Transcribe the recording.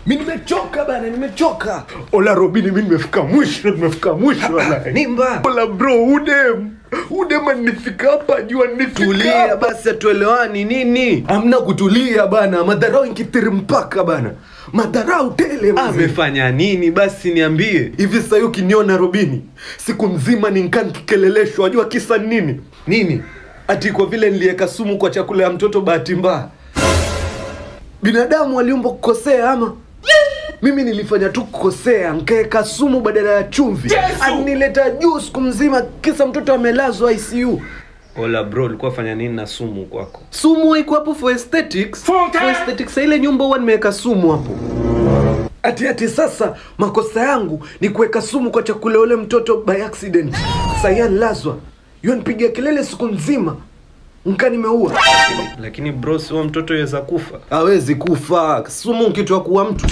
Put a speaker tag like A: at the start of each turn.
A: Mimi nimechoka bana, nimechoka. Ola Robini, mimi nimefika mwisho wala.
B: Nimba.
A: Ola bro, udem anifika hapa, jua nifika.
B: Tulia basi tuelewani nini?
A: Hamna kutulia bana, madharau inkitiri mpaka bana. Madharau tele mzee.
B: Amefanya nini basi niambie?
A: Hivi sasa ukiniona Robini, siku mzima ninkani kikeleleshwa, wajua kisa nini?
B: Nini?
A: Ati kwa vile niliweka sumu kwa chakula ya mtoto bahati mbaya. Binadamu waliumbwa kukosea ama? Mimi nilifanya tu kukosea, nikaeka sumu badala ya chumvi. Alinileta juu siku mzima kisa mtoto amelazwa ICU.
B: Ola bro, ulikuwa fanya nini na sumu kwako?
A: Sumu haiko hapo for aesthetics. For aesthetics ile nyumba huwa nimeweka sumu hapo. Ati sasa makosa yangu ni kuweka sumu kwa chakula ule mtoto by accident. Sasa yeye lazwa. Yeye nipigia kelele siku nzima. Nika nimeua.
B: Lakini bro, sio mtoto yaweza kufa.
A: Hawezi kufa. Sumu kitu ya kuua mtu.